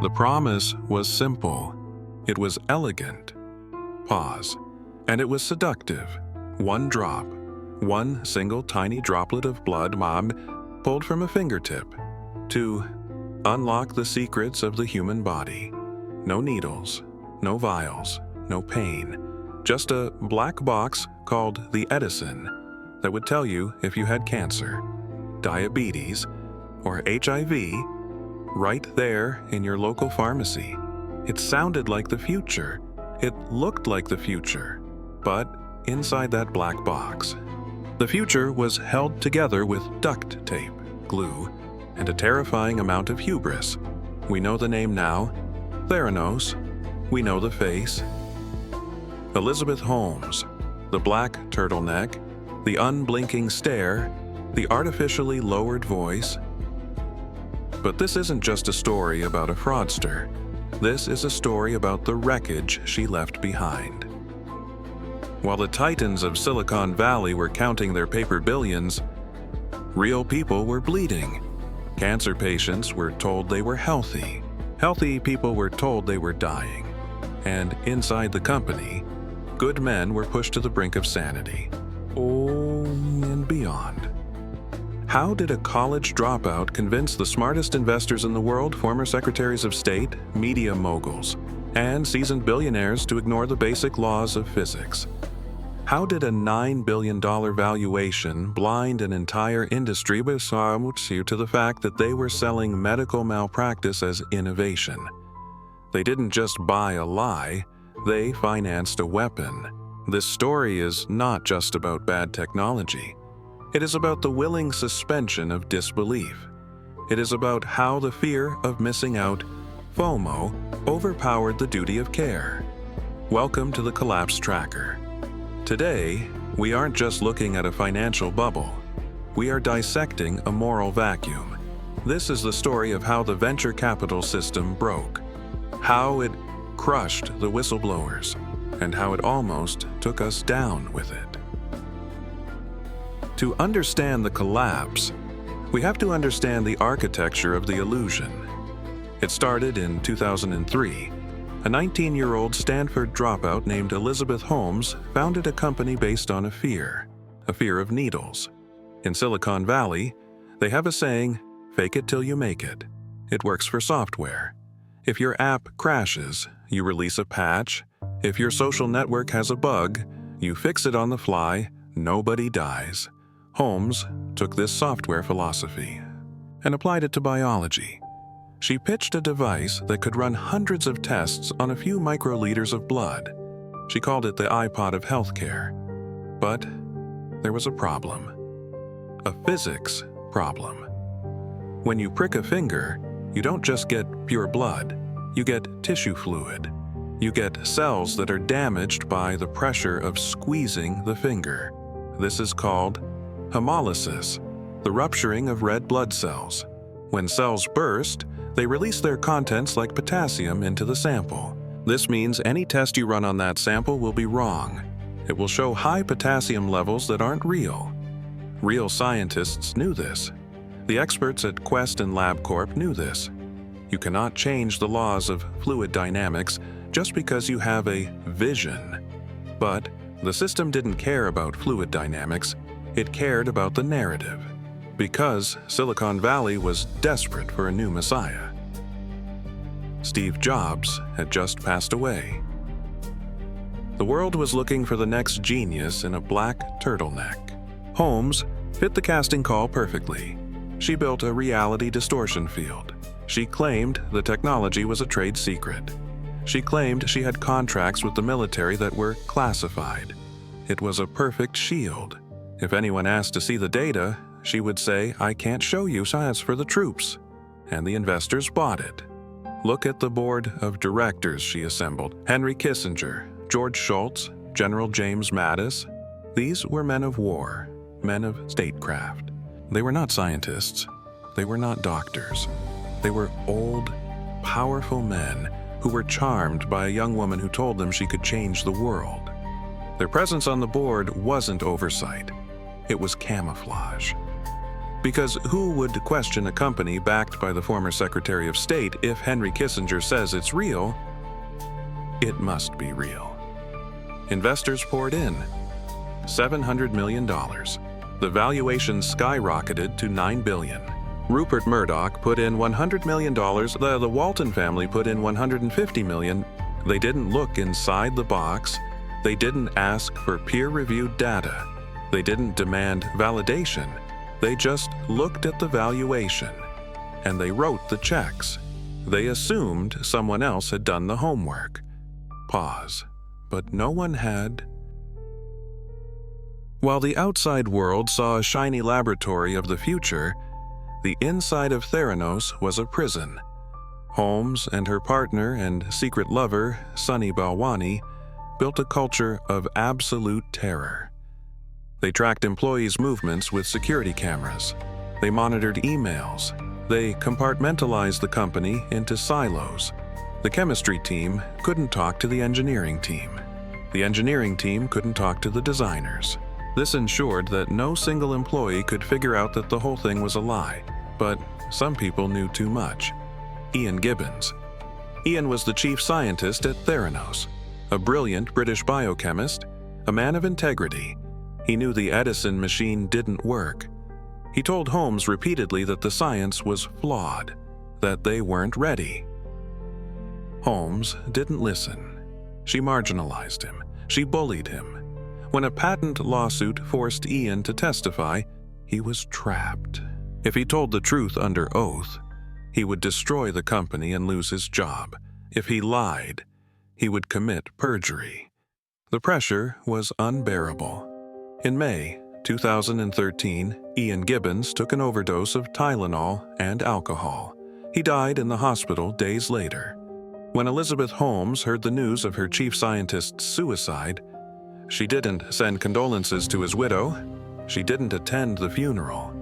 The promise was simple. It was elegant. Pause. And it was seductive. One drop. One single tiny droplet of blood mom pulled from a fingertip to unlock the secrets of the human body. No needles, no vials, no pain. Just a black box called the Edison that would tell you if you had cancer, diabetes, or HIV right there in your local pharmacy. It sounded like the future. It looked like the future. But inside that black box, the future was held together with duct tape, glue, and a terrifying amount of hubris. We know the name now, Theranos. We know the face. Elizabeth Holmes, the black turtleneck, the unblinking stare, the artificially lowered voice. But this isn't just a story about a fraudster. This is a story about the wreckage she left behind. While the titans of Silicon Valley were counting their paper billions, real people were bleeding. Cancer patients were told they were healthy. Healthy people were told they were dying. And inside the company, good men were pushed to the brink of sanity. Oh, and beyond. How did a college dropout convince the smartest investors in the world, former secretaries of state, media moguls, and seasoned billionaires to ignore the basic laws of physics? How did a $9 billion valuation blind an entire industry besides you to the fact that they were selling medical malpractice as innovation? They didn't just buy a lie, they financed a weapon. This story is not just about bad technology. It is about the willing suspension of disbelief. It is about how the fear of missing out, FOMO, overpowered the duty of care. Welcome to the Collapse Tracker. Today, we aren't just looking at a financial bubble. We are dissecting a moral vacuum. This is the story of how the venture capital system broke, how it crushed the whistleblowers, and how it almost took us down with it. To understand the collapse, we have to understand the architecture of the illusion. It started in 2003. A 19-year-old Stanford dropout named Elizabeth Holmes founded a company based on a fear of needles. In Silicon Valley, they have a saying, "Fake it till you make it." It works for software. If your app crashes, you release a patch. If your social network has a bug, you fix it on the fly, nobody dies. Holmes took this software philosophy and applied it to biology. She pitched a device that could run hundreds of tests on a few microliters of blood. She called it the iPod of healthcare. But there was a problem. A physics problem. When you prick a finger, you don't just get pure blood. You get tissue fluid. You get cells that are damaged by the pressure of squeezing the finger. This is called hemolysis, the rupturing of red blood cells. When cells burst, they release their contents like potassium into the sample. This means any test you run on that sample will be wrong. It will show high potassium levels that aren't real. Real scientists knew this. The experts at Quest and LabCorp knew this. You cannot change the laws of fluid dynamics just because you have a vision. But the system didn't care about fluid dynamics, it cared about the narrative. Because Silicon Valley was desperate for a new messiah. Steve Jobs had just passed away. The world was looking for the next genius in a black turtleneck. Holmes fit the casting call perfectly. She built a reality distortion field. She claimed the technology was a trade secret. She claimed she had contracts with the military that were classified. It was a perfect shield. If anyone asked to see the data, she would say, "I can't show you, science for the troops." And the investors bought it. Look at the board of directors she assembled. Henry Kissinger, George Shultz, General James Mattis. These were men of war, men of statecraft. They were not scientists. They were not doctors. They were old, powerful men who were charmed by a young woman who told them she could change the world. Their presence on the board wasn't oversight. It was camouflage. Because who would question a company backed by the former Secretary of State if Henry Kissinger says it's real? It must be real. Investors poured in. $700 million. The valuation skyrocketed to $9 billion. Rupert Murdoch put in $100 million. The Walton family put in $150 million. They didn't look inside the box. They didn't ask for peer-reviewed data. They didn't demand validation. They just looked at the valuation, and they wrote the checks. They assumed someone else had done the homework. Pause. But no one had. While the outside world saw a shiny laboratory of the future, the inside of Theranos was a prison. Holmes and her partner and secret lover, Sunny Balwani, built a culture of absolute terror. They tracked employees' movements with security cameras. They monitored emails. They compartmentalized the company into silos. The chemistry team couldn't talk to the engineering team. The engineering team couldn't talk to the designers. This ensured that no single employee could figure out that the whole thing was a lie. But some people knew too much. Ian Gibbons. Ian was the chief scientist at Theranos, a brilliant British biochemist, a man of integrity. He knew the Edison machine didn't work. He told Holmes repeatedly that the science was flawed, that they weren't ready. Holmes didn't listen. She marginalized him. She bullied him. When a patent lawsuit forced Ian to testify, he was trapped. If he told the truth under oath, he would destroy the company and lose his job. If he lied, he would commit perjury. The pressure was unbearable. In May 2013, Ian Gibbons took an overdose of Tylenol and alcohol. He died in the hospital days later. When Elizabeth Holmes heard the news of her chief scientist's suicide, she didn't send condolences to his widow. She didn't attend the funeral.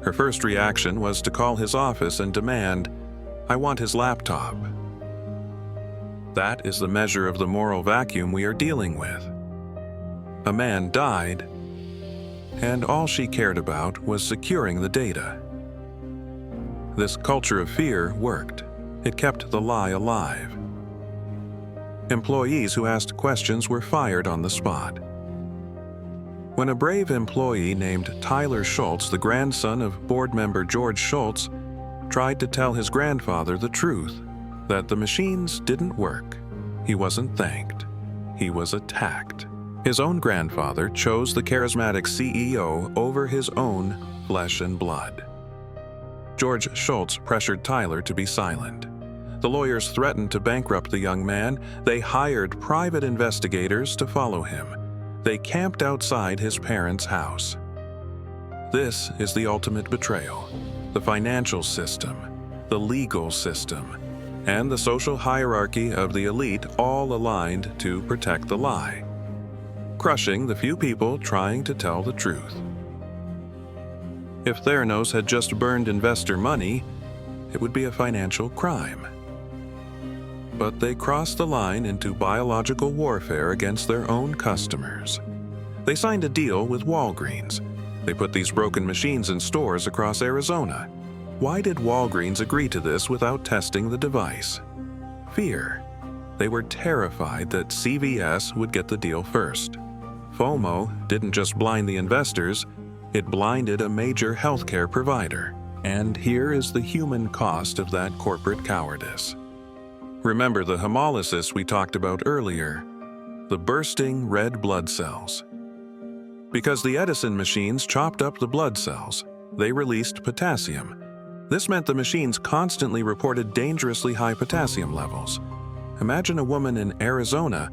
Her first reaction was to call his office and demand, "I want his laptop." That is the measure of the moral vacuum we are dealing with. A man died, and all she cared about was securing the data. This culture of fear worked. It kept the lie alive. Employees who asked questions were fired on the spot. When a brave employee named Tyler Schultz, the grandson of board member George Schultz, tried to tell his grandfather the truth, that the machines didn't work, he wasn't thanked. He was attacked. His own grandfather chose the charismatic CEO over his own flesh and blood. George Schultz pressured Tyler to be silent. The lawyers threatened to bankrupt the young man. They hired private investigators to follow him. They camped outside his parents' house. This is the ultimate betrayal. The financial system, the legal system, and the social hierarchy of the elite all aligned to protect the lie, crushing the few people trying to tell the truth. If Theranos had just burned investor money, it would be a financial crime. But they crossed the line into biological warfare against their own customers. They signed a deal with Walgreens. They put these broken machines in stores across Arizona. Why did Walgreens agree to this without testing the device? Fear. They were terrified that CVS would get the deal first. FOMO didn't just blind the investors, it blinded a major healthcare provider. And here is the human cost of that corporate cowardice. Remember the hemolysis we talked about earlier, the bursting red blood cells. Because the Edison machines chopped up the blood cells, they released potassium. This meant the machines constantly reported dangerously high potassium levels. Imagine a woman in Arizona.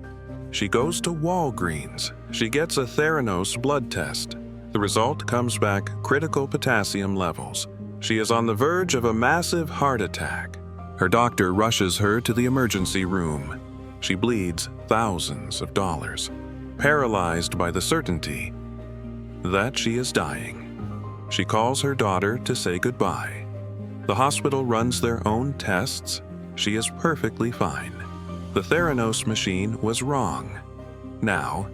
She goes to Walgreens. She gets a Theranos blood test. The result comes back critical potassium levels. She is on the verge of a massive heart attack. Her doctor rushes her to the emergency room. She bleeds thousands of dollars, paralyzed by the certainty that she is dying. She calls her daughter to say goodbye. The hospital runs their own tests. She is perfectly fine. The Theranos machine was wrong. Now,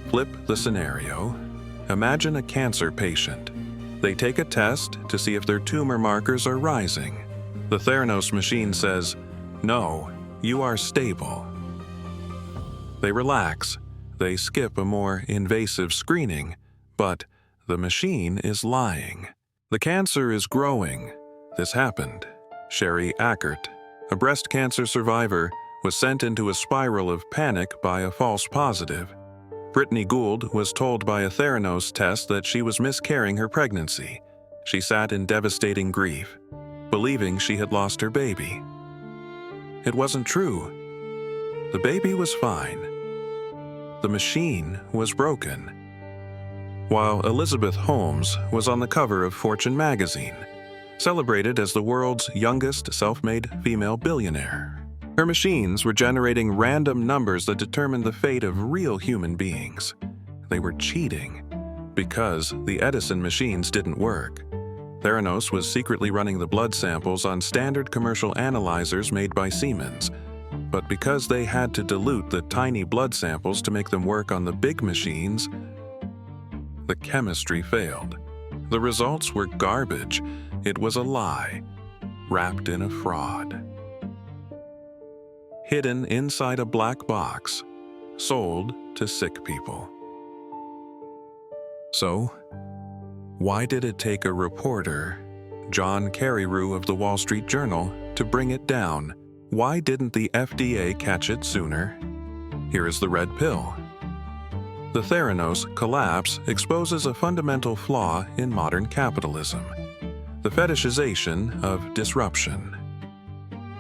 flip the scenario. Imagine a cancer patient. They take a test to see if their tumor markers are rising. The Theranos machine says, "No, you are stable." They relax. They skip a more invasive screening, but the machine is lying. The cancer is growing. This happened. Sherry Ackert, a breast cancer survivor, was sent into a spiral of panic by a false positive. Brittany Gould was told by a Theranos test that she was miscarrying her pregnancy. She sat in devastating grief, believing she had lost her baby. It wasn't true. The baby was fine. The machine was broken. While Elizabeth Holmes was on the cover of Fortune magazine, celebrated as the world's youngest self-made female billionaire, her machines were generating random numbers that determined the fate of real human beings. They were cheating because the Edison machines didn't work. Theranos was secretly running the blood samples on standard commercial analyzers made by Siemens, but because they had to dilute the tiny blood samples to make them work on the big machines, the chemistry failed. The results were garbage. It was a lie, wrapped in a fraud. Hidden inside a black box, sold to sick people. So, why did it take a reporter, John Carreyrou of the Wall Street Journal, to bring it down? Why didn't the FDA catch it sooner? Here is the red pill. The Theranos collapse exposes a fundamental flaw in modern capitalism: the fetishization of disruption.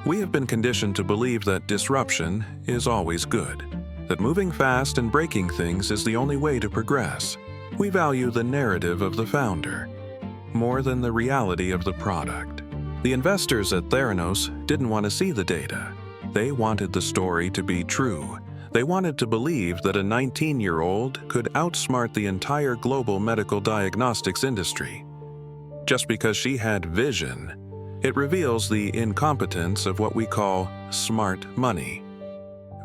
We have been conditioned to believe that disruption is always good, that moving fast and breaking things is the only way to progress. We value the narrative of the founder more than the reality of the product. The investors at Theranos didn't want to see the data. They wanted the story to be true. They wanted to believe that a 19-year-old could outsmart the entire global medical diagnostics industry. Just because she had vision, it reveals the incompetence of what we call smart money.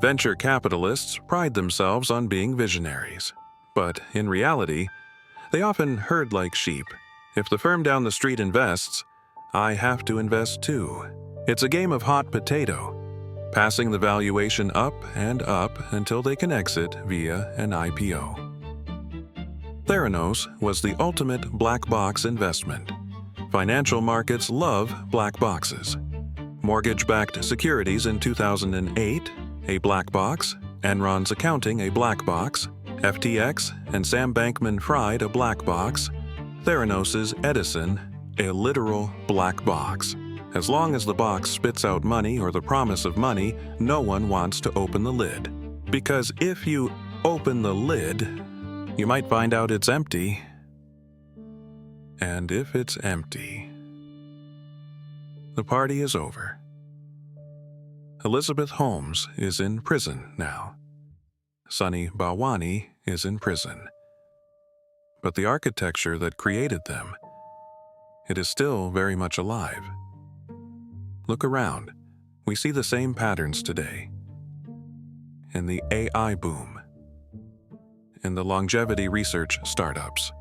Venture capitalists pride themselves on being visionaries, but in reality, they often herd like sheep. If the firm down the street invests, I have to invest too. It's a game of hot potato, passing the valuation up and up until they can exit via an IPO. Theranos was the ultimate black box investment. Financial markets love black boxes. Mortgage-backed securities in 2008, a black box; Enron's accounting, a black box; FTX and Sam Bankman-Fried, a black box; Theranos' Edison, a literal black box. As long as the box spits out money or the promise of money, no one wants to open the lid. Because if you open the lid, you might find out it's empty. And if it's empty, the party is over. Elizabeth Holmes is in prison now. Sunny Balwani is in prison. But the architecture that created them, it is still very much alive. Look around. We see the same patterns today. In the AI boom, in the longevity research startups,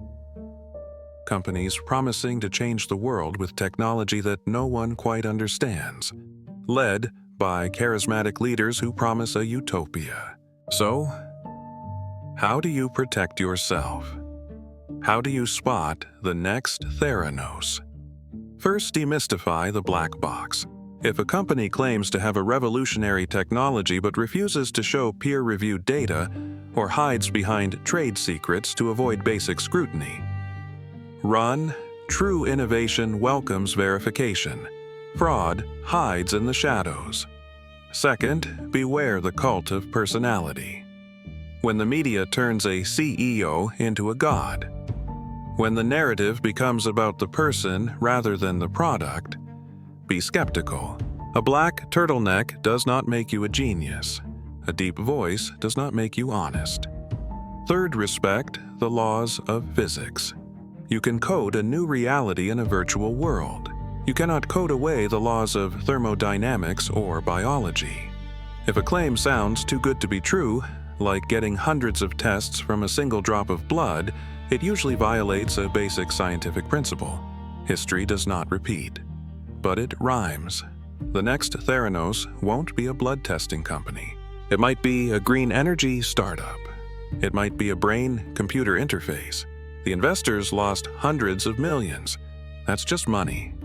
companies promising to change the world with technology that no one quite understands, led by charismatic leaders who promise a utopia. So, how do you protect yourself? How do you spot the next Theranos? First, demystify the black box. If a company claims to have a revolutionary technology but refuses to show peer-reviewed data or hides behind trade secrets to avoid basic scrutiny, run. True innovation welcomes verification. Fraud hides in the shadows. Second, beware the cult of personality. When the media turns a CEO into a god, when the narrative becomes about the person rather than the product, be skeptical. A black turtleneck does not make you a genius. A deep voice does not make you honest. Third, respect the laws of physics. You can code a new reality in a virtual world. You cannot code away the laws of thermodynamics or biology. If a claim sounds too good to be true, like getting hundreds of tests from a single drop of blood, It usually violates a basic scientific principle. History does not repeat. But it rhymes. The next Theranos won't be a blood testing company. It might be a green energy startup. It might be a brain-computer interface. The investors lost hundreds of millions. That's just money.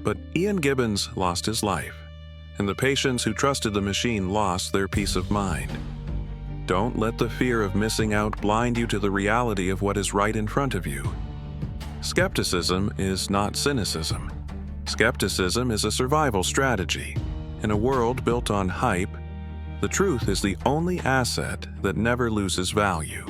But Ian Gibbons lost his life, and the patients who trusted the machine lost their peace of mind. Don't let the fear of missing out blind you to the reality of what is right in front of you. Skepticism is not cynicism. Skepticism is a survival strategy. In a world built on hype, the truth is the only asset that never loses value.